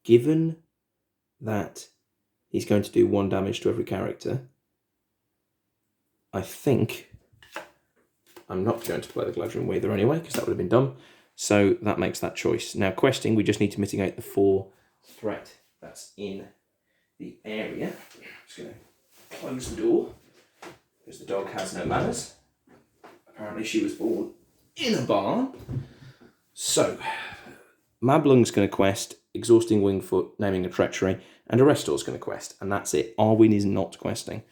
given that he's going to do 1 damage to every character, I think I'm not going to play the Gladrian Weather anyway, because that would have been dumb. So that makes that choice. Now, questing, we just need to mitigate the 4 threat that's in the area. I'm just going to close the door, because the dog has no manners. Apparently she was born in a barn. So, Mablung's going to quest, Exhausting Wingfoot, Naming a Treachery, and Arrestor's going to quest, and that's it. Arwen is not questing.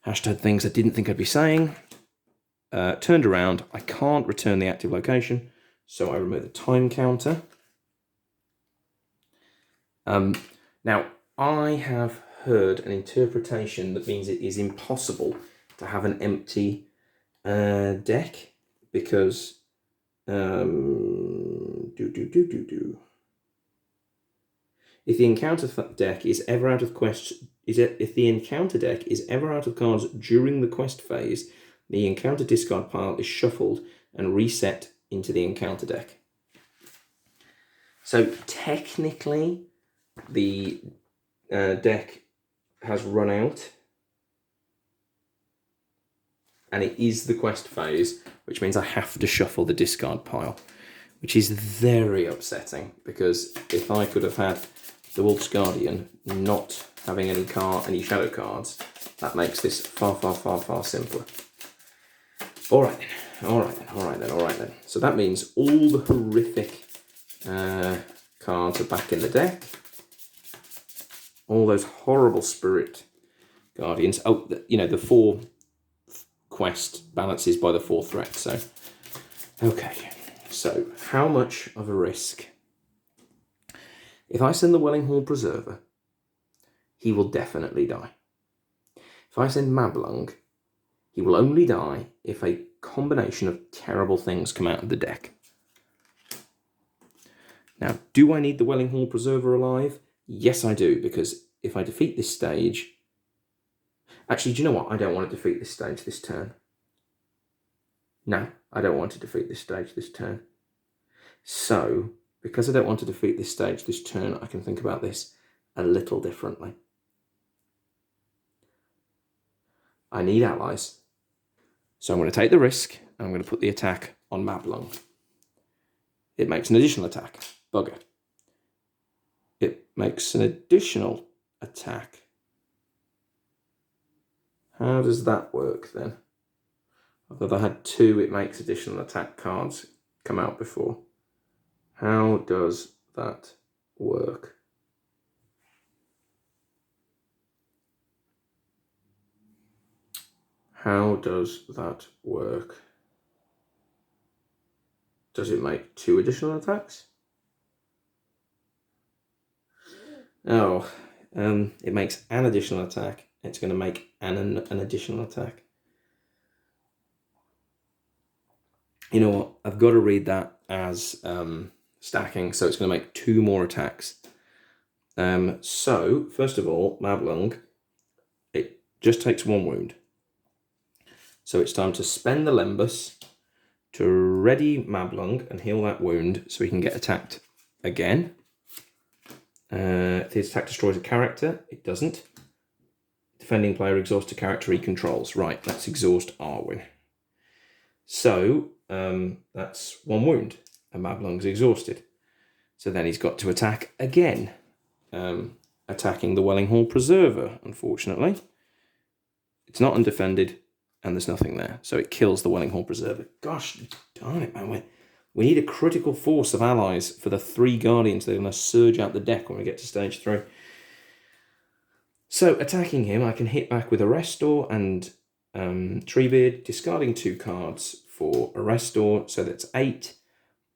Hashtag things I didn't think I'd be saying. Turned around, I can't return the active location, so I remove the time counter. Now, I have heard an interpretation that means it is impossible to have an empty deck, because if the encounter deck is ever out of quest, if the encounter deck is ever out of cards during the quest phase, the encounter discard pile is shuffled and reset into the encounter deck. So technically, the deck has run out, and it is the quest phase, which means I have to shuffle the discard pile, which is very upsetting, because if I could have had the Wolf's Guardian not having any shadow cards, that makes this far, far, far, far simpler. All right then. So that means all the horrific cards are back in the deck. All those horrible Spirit Guardians. Oh, the 4 quest balances by the 4 threat. So, okay. So, how much of a risk? If I send the Welling Hall Preserver, he will definitely die. If I send Mablung, he will only die if a combination of terrible things come out of the deck. Now, do I need the Welling Hall Preserver alive? Yes, I do, because if I defeat this stage... Actually, do you know what? I don't want to defeat this stage this turn. No, I don't want to defeat this stage this turn. So, because I don't want to defeat this stage this turn, I can think about this a little differently. I need allies. So I'm going to take the risk, and I'm going to put the attack on Mablung. It makes an additional attack. Bugger. It makes an additional attack. How does that work then? Although I had 2, it makes additional attack cards come out before. How does that work? How does that work? Does it make 2 additional attacks? Oh, it makes an additional attack. It's going to make an additional attack. You know what? I've got to read that as stacking, so it's going to make 2 more attacks. So, first of all, Mablung, it just takes 1 wound. So it's time to spend the Lembus to ready Mablung and heal that wound so he can get attacked again. If his attack destroys a character, it doesn't. Defending player exhausts a character he controls. Right, let's exhaust Arwen. So that's 1 wound, and Mablung's exhausted. So then he's got to attack again, attacking the Welling Hall Preserver, unfortunately. It's not undefended, and there's nothing there. So it kills the Welling Hall Preserver. Gosh darn it, man. We need a critical force of allies for the 3 Guardians. They're going to surge out the deck when we get to stage 3. So attacking him, I can hit back with Arrestor and Treebeard, discarding 2 cards for Arrestor. So that's 8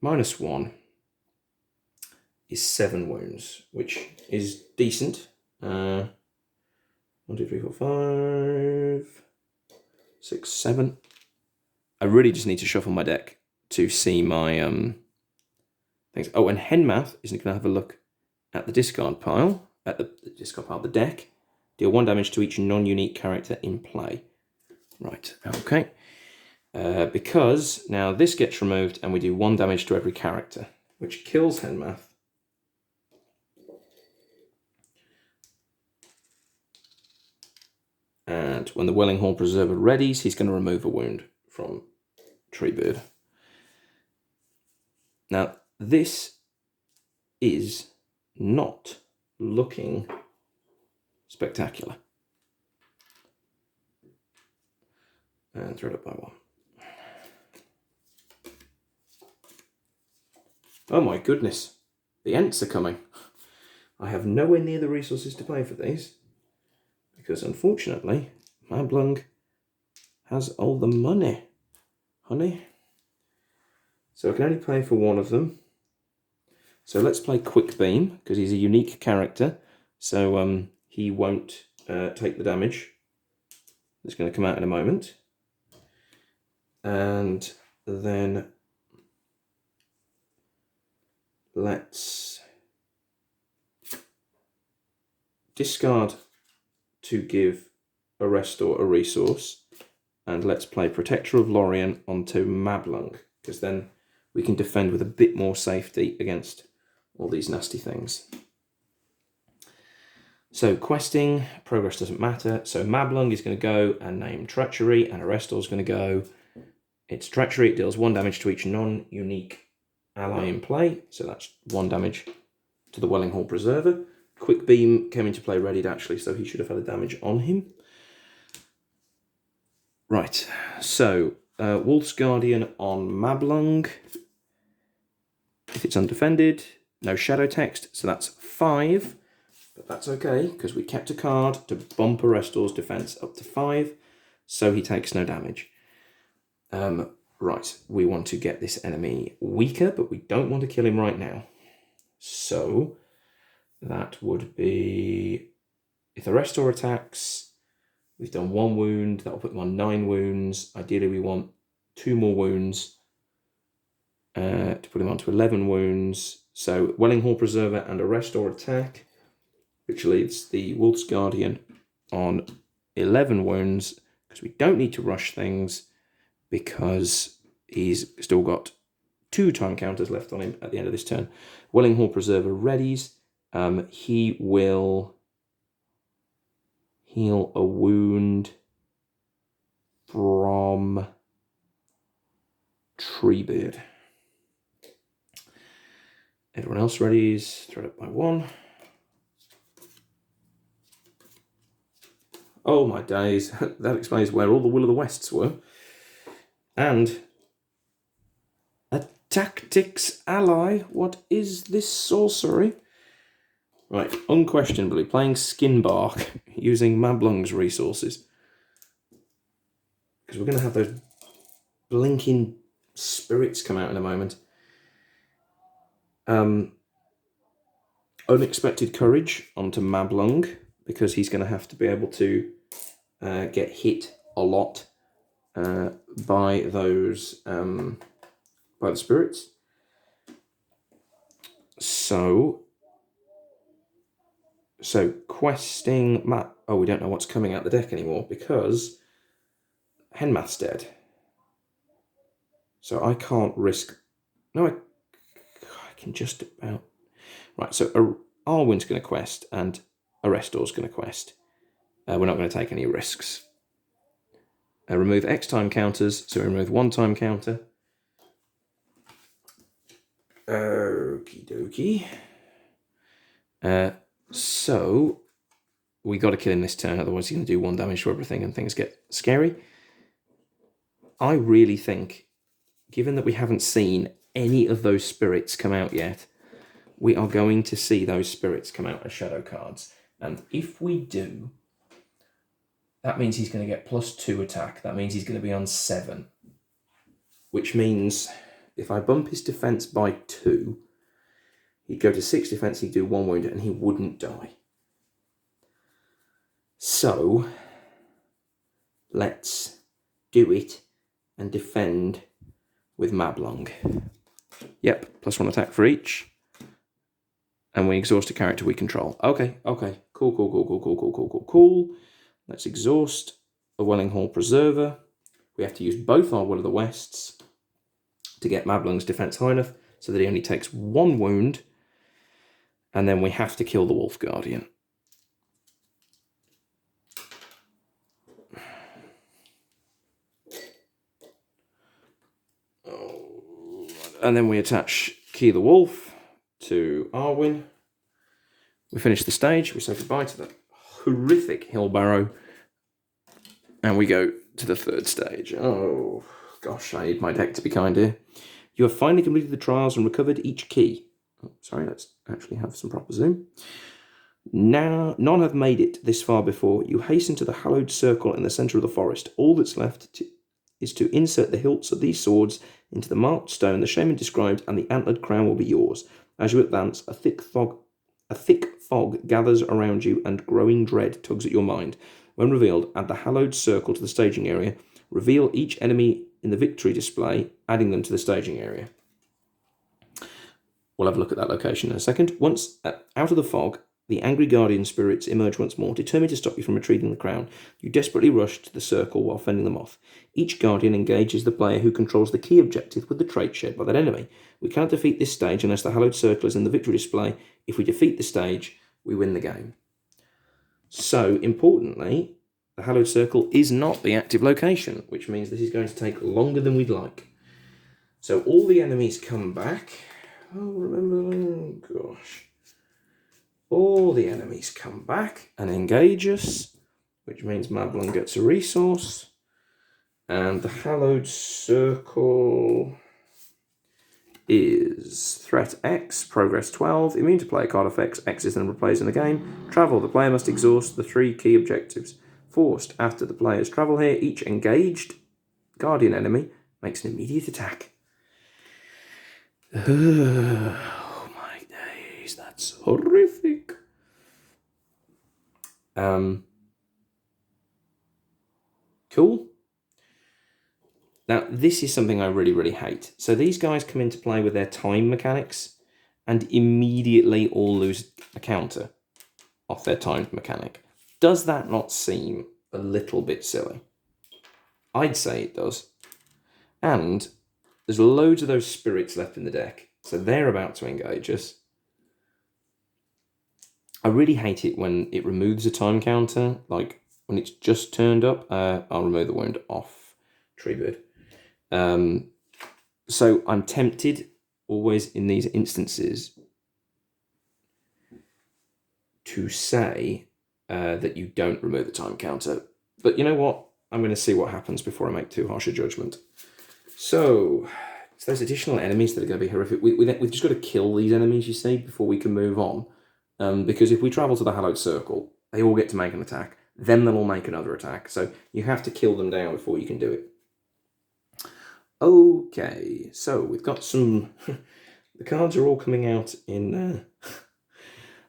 minus 1 is 7 wounds, which is decent. 1, 2, 3, 4, 5, 6, 7. I really just need to shuffle my deck to see my things. Oh, and Henmath is going to have a look at the discard pile, the deck. Deal 1 damage to each non-unique character in play. Right, okay. Because now this gets removed and we do 1 damage to every character, which kills Henmath. And when the Welling Hall Preserver readies, he's going to remove a wound from Treebird. Now, this is not looking spectacular. And throw it up by 1. Oh my goodness, the Ents are coming. I have nowhere near the resources to pay for these, because unfortunately, Mablung has all the money, honey. So I can only pay for 1 of them. So let's play Quick Beam, because he's a unique character, so he won't take the damage. It's going to come out in a moment. And then let's discard to give a Restore a resource, and let's play Protector of Lorien onto Mablung, because then we can defend with a bit more safety against all these nasty things. So questing, progress doesn't matter. So Mablung is going to go and name Treachery, and Arrestor is going to go. It's Treachery, it deals 1 damage to each non-unique ally in play, so that's 1 damage to the Welling Hall Preserver. Quick Beam came into play readied actually, so he should have had a damage on him. Right, so Wolf's Guardian on Mablung. If it's undefended, no shadow text, so that's 5. But that's okay, because we kept a card to bump Arrestor's defense up to 5, so he takes no damage. Right, we want to get this enemy weaker, but we don't want to kill him right now. So that would be, if Arrestor attacks, we've done 1 wound, that'll put him on 9 wounds. Ideally we want 2 more wounds to put him on to 11 wounds. So Welling Hall Preserver and Arrestor attack, which leaves the Wolf's Guardian on 11 wounds, because we don't need to rush things, because he's still got 2 time counters left on him at the end of this turn. Welling Hall Preserver readies. He will heal a wound from Treebird. Everyone else readies. Throw it up by 1. Oh my days, that explains where all the Will of the Wests were. And a Tactics ally. What is this sorcery? Right, unquestionably playing Skinbark using Mablung's resources, because we're going to have those blinking spirits come out in a moment. Unexpected Courage onto Mablung, because he's going to have to be able to get hit a lot by those by the spirits. So questing oh, we don't know what's coming out the deck anymore, because Henmath's dead. So I can't risk. No, I can just about. Right, so Arwen's going to quest and Arrestor's going to quest. We're not going to take any risks. Remove X time counters, so remove 1 time counter. Okie dokie. So we got to kill him this turn, otherwise he's going to do 1 damage to everything and things get scary. I really think, given that we haven't seen any of those spirits come out yet, we are going to see those spirits come out as shadow cards. And if we do, that means he's going to get +2 attack. That means he's going to be on 7. Which means if I bump his defense by 2, he'd go to 6 defense, he'd do 1 wound, and he wouldn't die. So let's do it and defend with Mablung. Yep, +1 attack for each. And we exhaust a character we control. Okay, cool. Let's exhaust a Welling Hall Preserver. We have to use both our Will of the Wests to get Mablung's defense high enough so that he only takes 1 wound. And then we have to kill the Wolf Guardian. And then we attach Key the Wolf to Arwen. We finish the stage, we say goodbye to the horrific Hill Barrow, and we go to the third stage. Oh, gosh, I need my deck to be kind here. You have finally completed the trials and recovered each key. Oh, sorry, let's actually have some proper zoom. Now, none have made it this far before. You hasten to the hallowed circle in the centre of the forest. All that's left is to insert the hilts of these swords into the marked stone the shaman described, and the antlered crown will be yours. As you advance, a thick fog gathers around you, and growing dread tugs at your mind. When revealed, add the hallowed circle to the staging area. Reveal each enemy in the victory display, adding them to the staging area. We'll have a look at that location in a second. Once out of the fog, the angry guardian spirits emerge once more, determined to stop you from retrieving the crown. You desperately rush to the circle while fending them off. Each guardian engages the player who controls the key objective with the trait shared by that enemy. We cannot defeat this stage unless the hallowed circle is in the victory display. If we defeat the stage, we win the game. So, importantly, the hallowed circle is not the active location, which means this is going to take longer than we'd like. So all the enemies come back. All the enemies come back and engage us, which means Mablung gets a resource. And the hallowed circle is threat X, progress 12, immune to player card effects, X is the number of players in the game. Travel, the player must exhaust the 3 key objectives. Forced, after the players travel here, each engaged guardian enemy makes an immediate attack. Oh my days, that's horrific. Cool. Now, this is something I really, really hate. So these guys come into play with their time mechanics and immediately all lose a counter off their timed mechanic. Does that not seem a little bit silly? I'd say it does. And there's loads of those spirits left in the deck, so they're about to engage us. I really hate it when it removes a time counter, like when it's just turned up. I'll remove the wound off Treebird. So I'm tempted, always in these instances, to say that you don't remove the time counter. But you know what? I'm going to see what happens before I make too harsh a judgment. So, it's those additional enemies that are going to be horrific. We've just got to kill these enemies, you see, before we can move on. Because if we travel to the hallowed circle, they all get to make an attack. Then they'll all make another attack. So you have to kill them down before you can do it. Okay, so we've got some... the cards are all coming out in...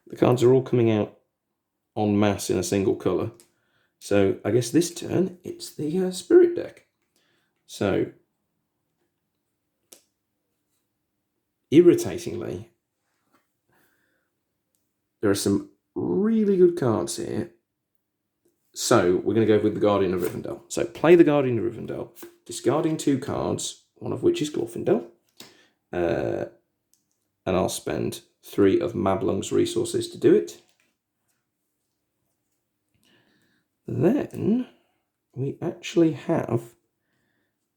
the cards are all coming out en masse in a single colour. So I guess this turn, it's the spirit deck. So, irritatingly, there are some really good cards here. So, we're going to go with the Guardian of Rivendell. So, play the Guardian of Rivendell, discarding 2 cards, one of which is Glorfindel. And I'll spend 3 of Mablung's resources to do it. Then, we actually have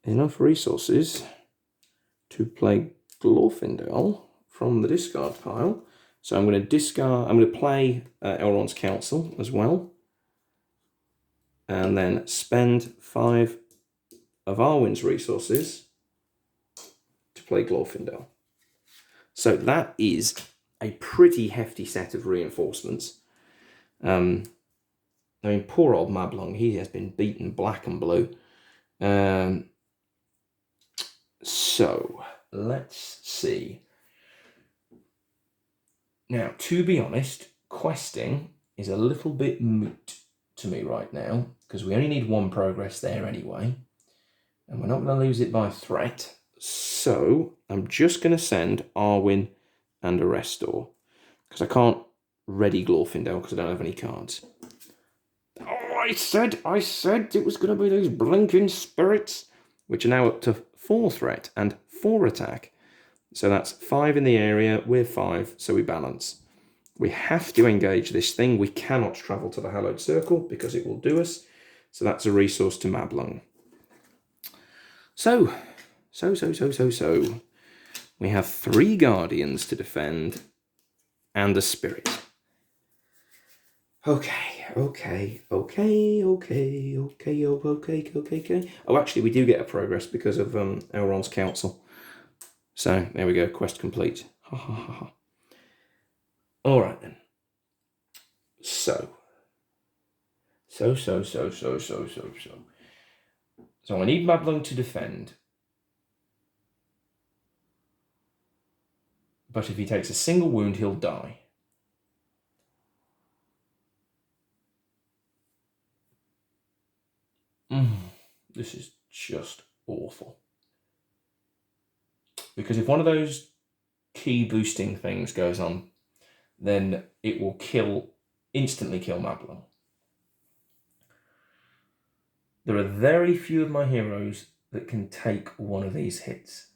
enough resources to play Glorfindel from the discard pile. So I'm going to play Elrond's Council as well. And then spend 5 of Arwen's resources to play Glorfindel. So that is a pretty hefty set of reinforcements. I mean, poor old Mablung, he has been beaten black and blue. So, let's see. Now, to be honest, questing is a little bit moot to me right now, because we only need 1 progress there anyway, and we're not going to lose it by threat. So, I'm just going to send Arwen and a Restore, because I can't ready Glorfindel because I don't have any cards. Oh, I said it was going to be those blinking spirits, which are now up to 4 threat and 4 attack. So that's 5 in the area, we're 5, so we balance. We have to engage this thing. We cannot travel to the hallowed circle because it will do us. So that's a resource to Mablung. So. We have 3 Guardians to defend and a Spirit. Okay. Oh, actually, we do get a progress because of Elrond's Council. So, there we go. Quest complete. Ha ha ha ha. All right, then. So I need Mablung to defend. But if he takes a single wound, he'll die. This is just awful. Because if one of those key boosting things goes on, then it will instantly kill Mablung. There are very few of my heroes that can take one of these hits.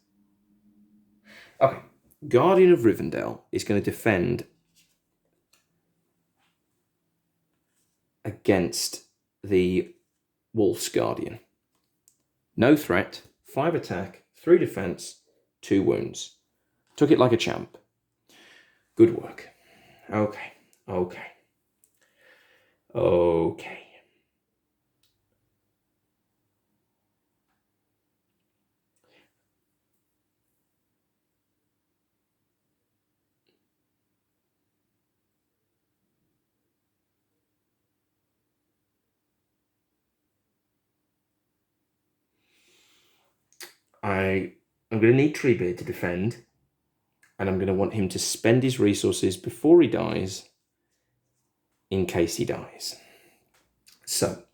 Okay, Guardian of Rivendell is going to defend against the Wolf's Guardian. No threat, 5 attack, 3 defense, 2 wounds. Took it like a champ. Good work. Okay. I'm going to need Treebeard to defend, and I'm going to want him to spend his resources before he dies, in case he dies. So,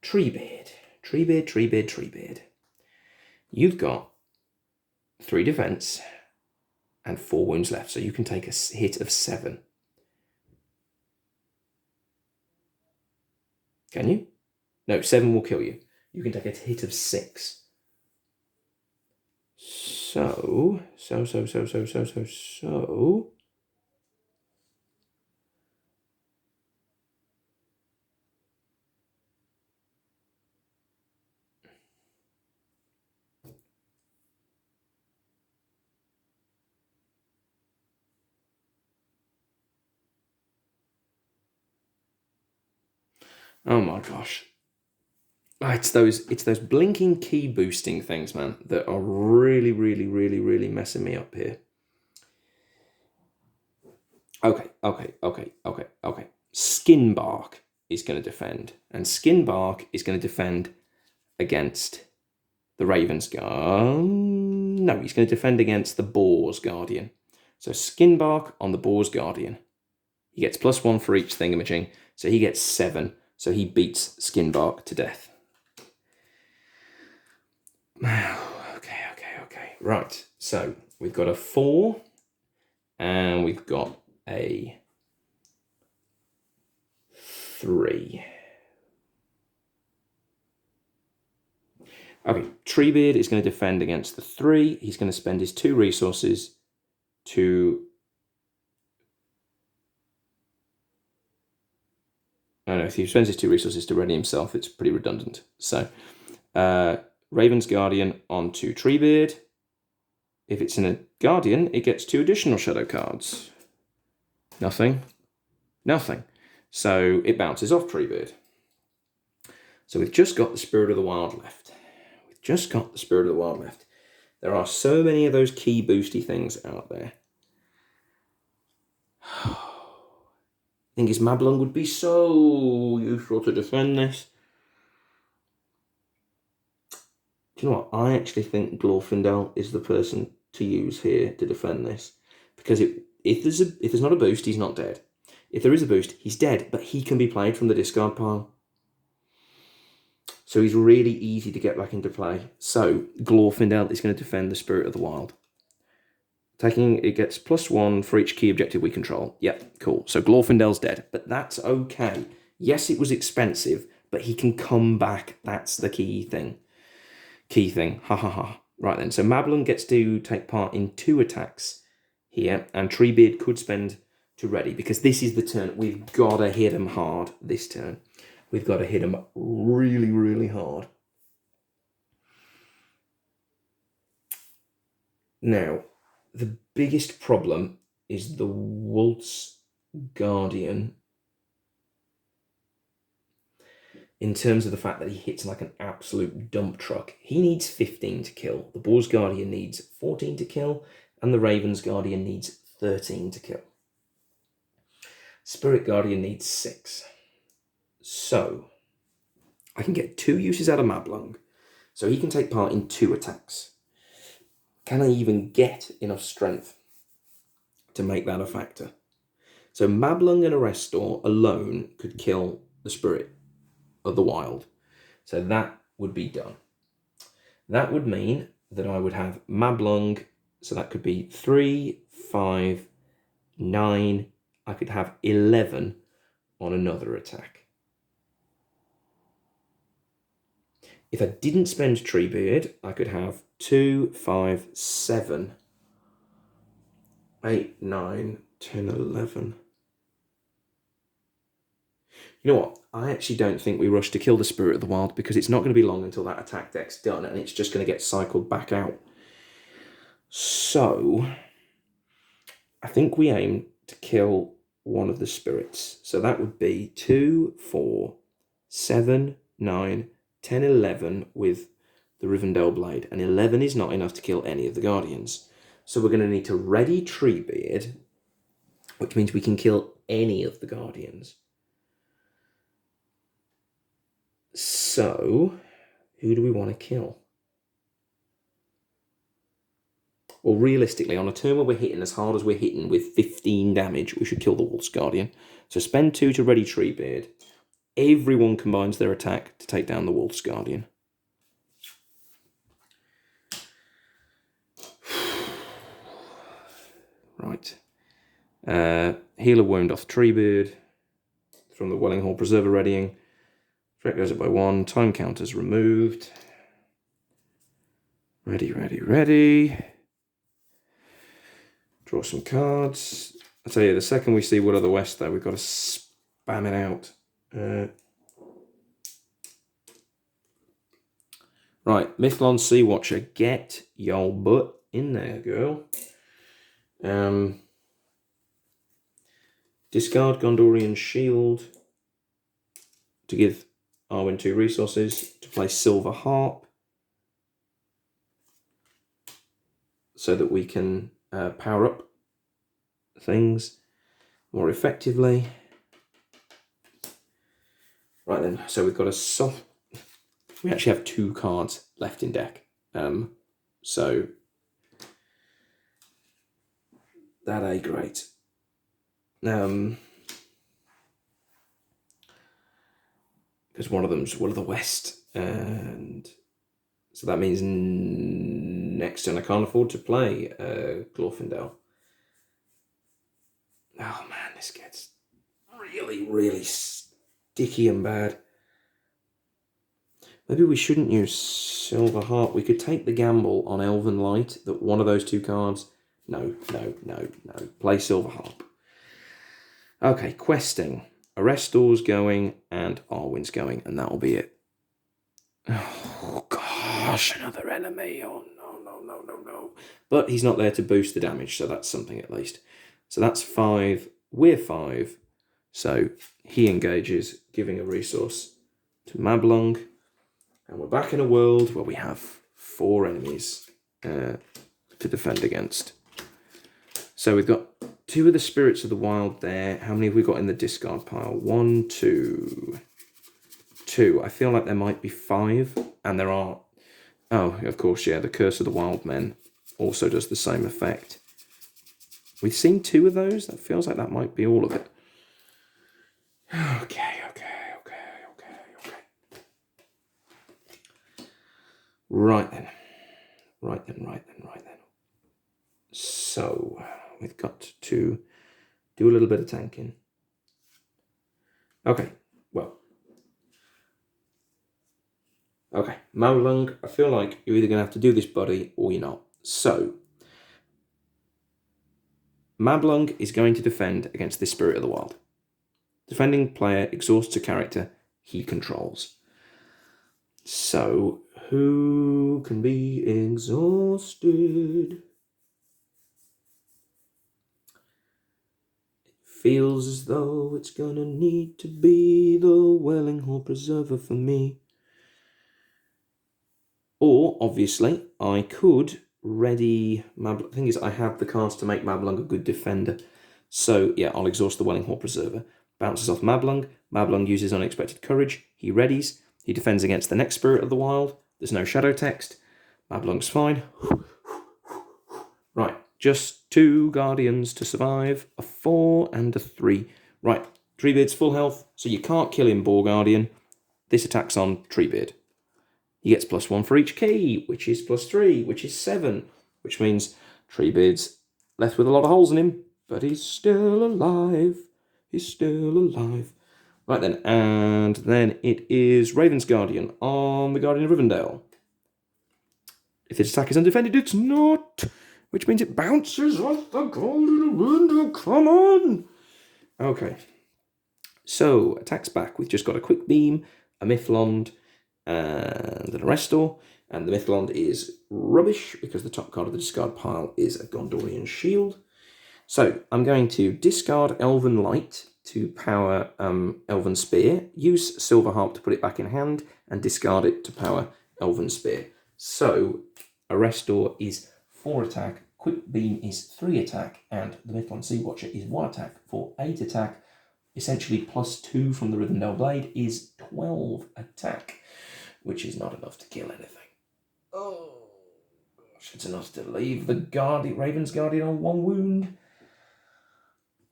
Treebeard. You've got 3 defense and 4 wounds left, so you can take a hit of 7. Can you? No, 7 will kill you. You can take a hit of 6. So. Oh my gosh. It's those blinking key boosting things, man, that are really messing me up here. Okay. Skinbark is going to defend, and Skinbark is going to defend against the Raven's Guardian. No, he's going to defend against the Boar's Guardian. So Skinbark on the Boar's Guardian. He gets +1 for each thingamajig, so he gets 7. So he beats Skinbark to death. Okay. Right, so we've got a 4, and we've got a 3. Okay, Treebeard is going to defend against the 3. He's going to spend his 2 resources to... I don't know, if he spends his 2 resources to ready himself, it's pretty redundant. So, Raven's Guardian onto Treebeard. If it's in a Guardian, it gets 2 additional shadow cards. Nothing. So it bounces off Treebeard. So we've just got the Spirit of the Wild left. There are so many of those key boosty things out there. I think his Mablung would be so useful to defend this. Do you know what? I actually think Glorfindel is the person to use here to defend this. Because if there's not a boost, he's not dead. If there is a boost, he's dead, but he can be played from the discard pile. So he's really easy to get back into play. So Glorfindel is going to defend the Spirit of the Wild. It gets +1 for each key objective we control. Yep, cool. So Glorfindel's dead, but that's okay. Yes, it was expensive, but he can come back. That's the key thing. Ha ha ha. Right then, so Mablung gets to take part in 2 attacks here, and Treebeard could spend to ready, because this is the turn. We've got to hit him hard this turn. We've got to hit him really hard. Now, The biggest problem is the Waltz Guardian, in terms of the fact that he hits like an absolute dump truck. He needs 15 to kill. The Boar's Guardian needs 14 to kill, and the Raven's Guardian needs 13 to kill. Spirit Guardian needs 6. So I can get 2 uses out of Mablung, so he can take part in 2 attacks. Can I even get enough strength to make that a factor? So Mablung and Arrestor alone could kill the Spirit of the Wild. So that would be done. That would mean that I would have Mablung, so that could be 3, 5, 9. I could have 11 on another attack. If I didn't spend Treebeard, I could have 2, 5, 7, 8, 9, 10, 11. You know what? I actually don't think we rush to kill the Spirit of the Wild, because it's not going to be long until that attack deck's done and it's just going to get cycled back out. So I think we aim to kill one of the spirits. So that would be 2, 4, 7, 9, 10, 11 with the Rivendell Blade. And 11 is not enough to kill any of the Guardians. So we're going to need to ready Treebeard, which means we can kill any of the Guardians. So, who do we want to kill? Well, realistically, on a turn where we're hitting as hard as we're hitting with 15 damage, we should kill the Waltz Guardian. So spend 2 to ready Treebeard. Everyone combines their attack to take down the Waltz Guardian. Right. Healer wound off Treebeard from the Welling Hall Preserver readying. Threat goes up by 1. Time counter's removed. Ready, ready, ready. Draw some cards. I tell you, the second we see Wood of the West, though, we've got to spam it out. Right, Mithlon Sea Watcher, get your butt in there, girl. Discard Gondorian Shield to give Arwen 2 resources, to play Silver Harp so that we can power up things more effectively. Right then, so we've got a soft... We actually have 2 cards left in deck. So that ain't great. Because one of them's Will of the West, and so that means next turn I can't afford to play Glorfindel. Oh man, this gets really, really sticky and bad. Maybe we shouldn't use Silver Heart. We could take the gamble on Elven Light that one of those 2 cards... No. Play Silver Harp. Okay, questing. Arrestor's going and Arwen's going, and that'll be it. Oh gosh, another enemy. Oh no. But he's not there to boost the damage, so that's something at least. So that's 5. We're 5. So he engages, giving a resource to Mablung. And we're back in a world where we have 4 enemies to defend against. So we've got 2 of the Spirits of the Wild there. How many have we got in the discard pile? 1, 2. I feel like there might be 5. And there are... Oh, of course, yeah. The Curse of the Wild Men also does the same effect. We've seen 2 of those. That feels like that might be all of it. Okay. Right then. So... We've got to do a little bit of tanking. Okay, well. Okay, Mablung, I feel like you're either going to have to do this, buddy, or you're not. So, Mablung is going to defend against this Spirit of the Wild. Defending player exhausts a character he controls. So, who can be exhausted? feels as though it's gonna need to be the Welling Hall Preserver for me. Or, obviously, I could ready Mablung. The thing is, I have the cards to make Mablung a good defender. So, yeah, I'll exhaust the Welling Hall Preserver. Bounces off Mablung. Mablung uses Unexpected Courage. He readies. He defends against the next Spirit of the Wild. There's no shadow text. Mablung's fine. Right, just 2 Guardians to survive. A 4 and a 3. Right, Treebeard's full health, so you can't kill him, Boar Guardian. This attacks on Treebeard. He gets +1 for each key, which is +3, which is 7, which means Treebeard's left with a lot of holes in him, but he's still alive. He's still alive. Right then, and then it is Raven's Guardian on the Guardian of Rivendell. If its attack is undefended, it's not, which means it bounces off the Guardian of Rivendell. Come on! Okay. So, attacks back. We've just got a Quick Beam, a Mythlond, and an Arrestor, and the Mythlond is rubbish because the top card of the discard pile is a Gondorian Shield. So I'm going to discard Elven Light to power Elven Spear, use Silver Harp to put it back in hand, and discard it to power Elven Spear. So Arrestor is 4 attack, Quick Beam is 3 attack, and the Mythlond Sea Watcher is 1 attack for 8 attack. Essentially +2 from the Rivendell Blade is 12 attack, which is not enough to kill anything. Oh gosh, it's enough to leave the Raven's Guardian on 1 wound.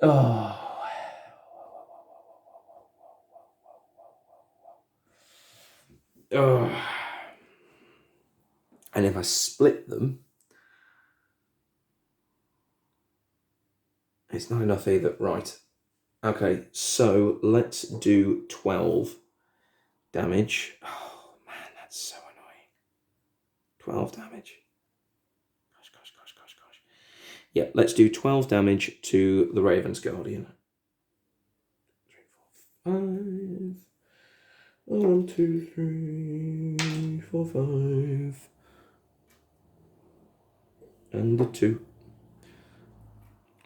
Oh. Oh. And if I split them, it's not enough either. Right. Okay, so let's do 12 damage. Oh man, that's so annoying. 12 damage. Gosh. Yeah, let's do 12 damage to the Raven's Guardian. 3, 4, 5. 1, 2, 3, 4, 5. And a 2.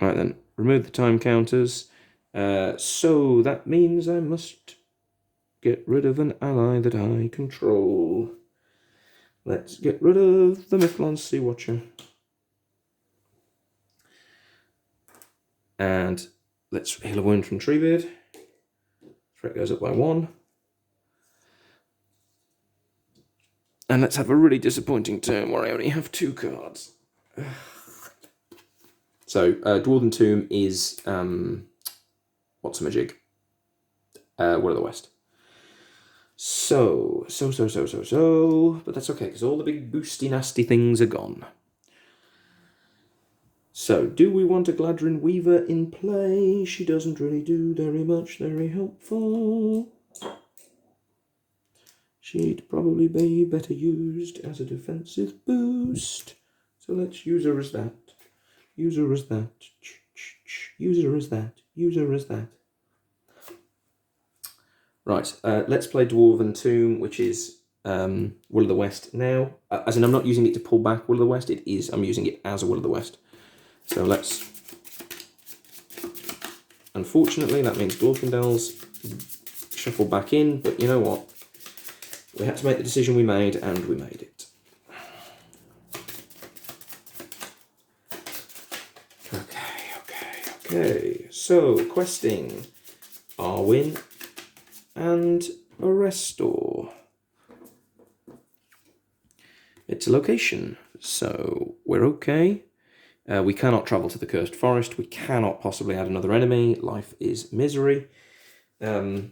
Right then, remove the time counters. So that means I must get rid of an ally that I control. Let's get rid of the Mythlond Sea Watcher. And let's heal a wound from Treebeard. Threat goes up by 1. And let's have a really disappointing turn where I only have 2 cards. So, Dwarven Tomb is, what's-a-majig? Will of the West. So, but that's okay, because all the big boosty nasty things are gone. So, do we want a Gladrin Weaver in play? She doesn't really do very much, very helpful. She'd probably be better used as a defensive boost. So let's use her as that. Use her as that. Use her as that. Use her as that. Right, let's play Dwarven Tomb, which is Will of the West now. As in, I'm not using it to pull back Will of the West, I'm using it as a Will of the West. So let's... Unfortunately, that means Glorfindel's shuffle back in, but you know what? We had to make the decision we made, and we made it. Okay. So, questing. Arwen and Arrestor. It's a location, so we're okay. We cannot travel to the Cursed Forest. We cannot possibly add another enemy. Life is misery. Hooray!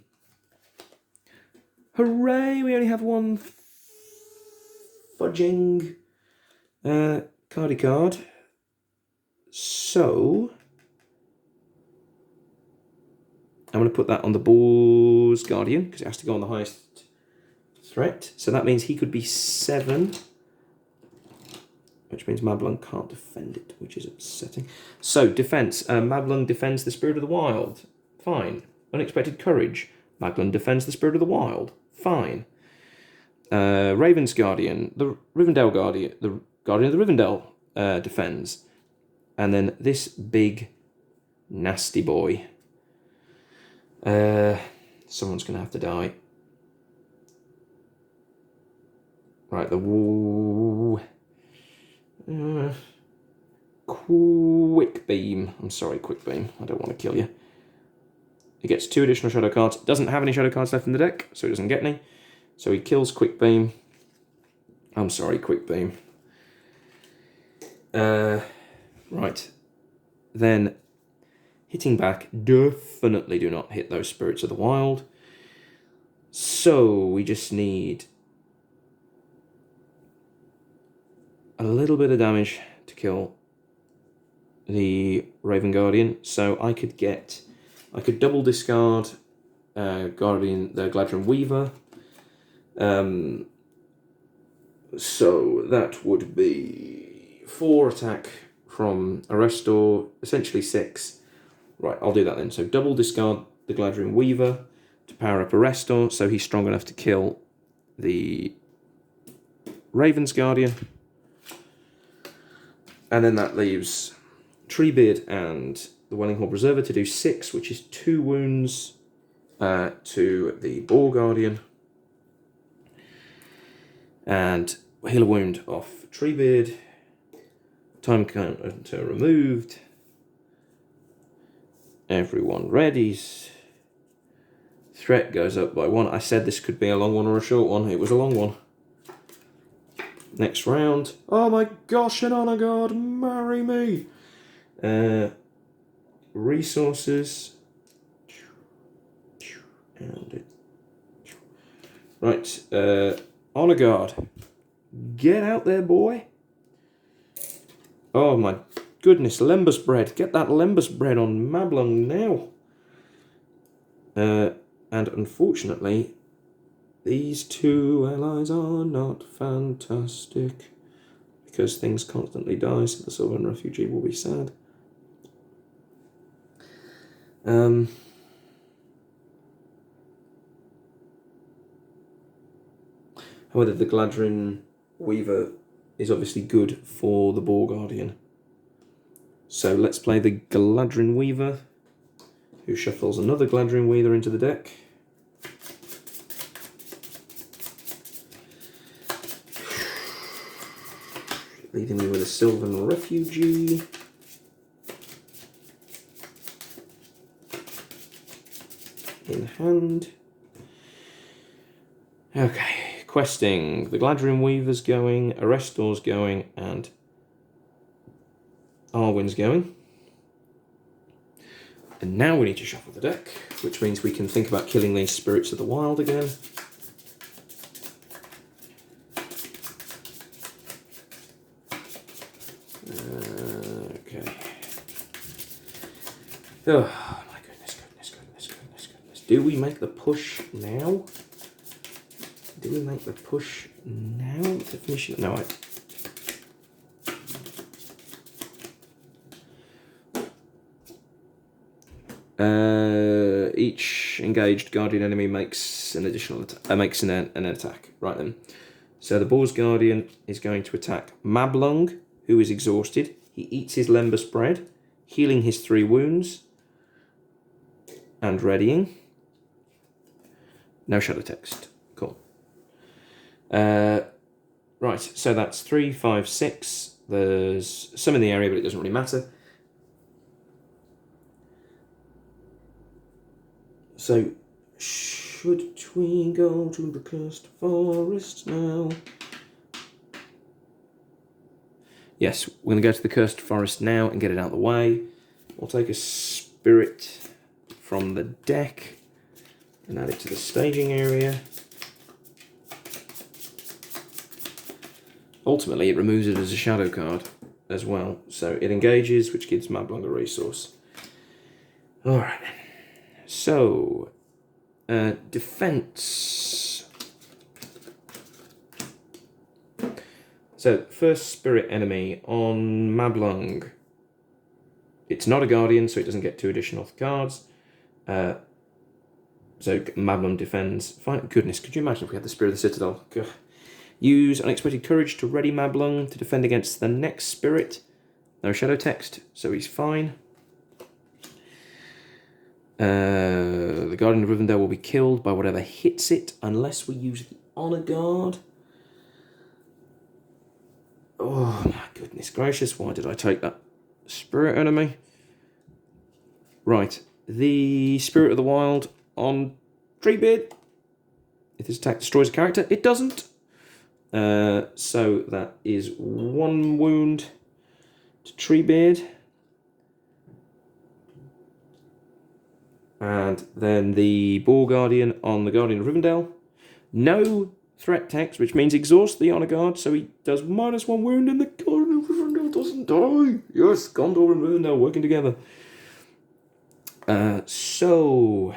We only have 1 fudging cardy card. So I'm going to put that on the Boar's Guardian because it has to go on the highest threat. So that means he could be 7. Which means Mablung can't defend it, which is upsetting. So, defense. Mablung defends the Spirit of the Wild. Fine. Unexpected Courage. Mablung defends the Spirit of the Wild. Fine. Raven's Guardian. The Rivendell Guardian. The Guardian of the Rivendell defends. And then this big, nasty boy Someone's going to have to die. Right, the quick beam. I'm sorry, quick beam. I don't want to kill you. He gets 2 additional shadow cards. Doesn't have any shadow cards left in the deck, so he doesn't get any. So he kills quick beam. I'm sorry, quick beam. Right. Then, hitting back, definitely do not hit those Spirits of the Wild. So, we just need a little bit of damage to kill the Raven Guardian. So, I could double discard the Gladron Weaver. So, that would be 4 attack from Arrestor, essentially 6. Right, I'll do that then. So double discard the Gladron Weaver to power up Arrestor, so he's strong enough to kill the Raven's Guardian. And then that leaves Treebeard and the Wellinghall Preserver to do 6, which is 2 wounds to the Boar Guardian. And heal a wound off Treebeard. Time counter removed. Everyone readies. Threat goes up by 1. I said this could be a long one or a short one. It was a long one. Next round. Oh my gosh, an honor guard, marry me. Resources. And right. Honor guard. Get out there, boy. Oh my goodness, Lembas bread. Get that Lembas bread on Mablung now. And unfortunately, these 2 allies are not fantastic. Because things constantly die, so the Sylvan Refugee will be sad. However, the Gladron Weaver is obviously good for the Boar Guardian. So let's play the Gladron Weaver, who shuffles another Gladron Weaver into the deck. Leaving me with a Sylvan Refugee. In hand. Okay, questing. The Gladron Weaver's going, Arrestor's going, and Arwen's going. And now we need to shuffle the deck, which means we can think about killing these Spirits of the Wild again. Okay. Oh my goodness. Do we make the push now? To finish it? No, each engaged Guardian enemy makes an additional makes an attack. Right then. So the Boar's Guardian is going to attack Mablung, who is exhausted. He eats his Lembas bread, healing his 3 wounds, and readying. No shadow text. Cool. Right, so that's 3, 5, 6. There's some in the area, but it doesn't really matter. So, should we go to the cursed forest now? Yes, we're going to go to the cursed forest now and get it out of the way. We'll take a spirit from the deck and add it to the staging area. Ultimately, it removes it as a shadow card as well. So it engages, which gives Mablung a resource. Alright then. So, defense. So, first spirit enemy on Mablung. It's not a guardian, so it doesn't get 2 additional cards. So Mablung defends. Fine. Goodness, could you imagine if we had the Spirit of the Citadel? Ugh. Use Unexpected Courage to ready Mablung to defend against the next spirit. No shadow text, so he's fine. The Guardian of Rivendell will be killed by whatever hits it unless we use the Honor Guard. Oh my goodness gracious, why did I take that Spirit Enemy? Right, the Spirit of the Wild on Treebeard. If this attack destroys a character, it doesn't. So that is 1 wound to Treebeard. And then the Boar Guardian on the Guardian of Rivendell. No threat text, which means exhaust the Honor Guard, so he does -1 wound and the Guardian of Rivendell doesn't die. Yes, Gondor and Rivendell working together. So,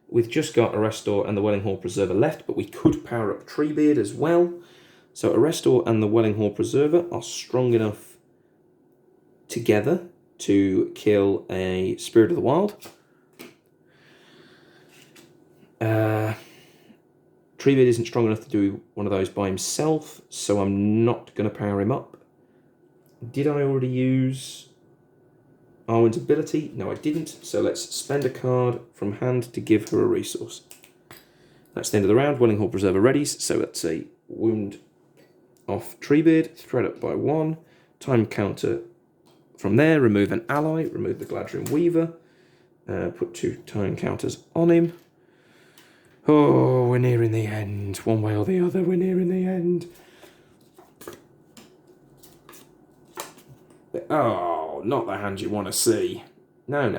we've just got a Restore and the Welling Hall Preserver left, but we could power up Treebeard as well. So a Restore and the Welling Hall Preserver are strong enough together to kill a Spirit of the Wild. Treebeard isn't strong enough to do one of those by himself, so I'm not going to power him up. Did I already use Arwen's ability? No, I didn't. So let's spend a card from hand to give her a resource. That's the end of the round. Welling Hall Preserver readies. So that's a wound off Treebeard. Thread up by 1. Time counter from there. Remove an ally. Remove the Gladrian Weaver. Put 2 time counters on him. Oh, we're nearing the end. One way or the other, we're nearing the end. Oh, not the hand you want to see. No.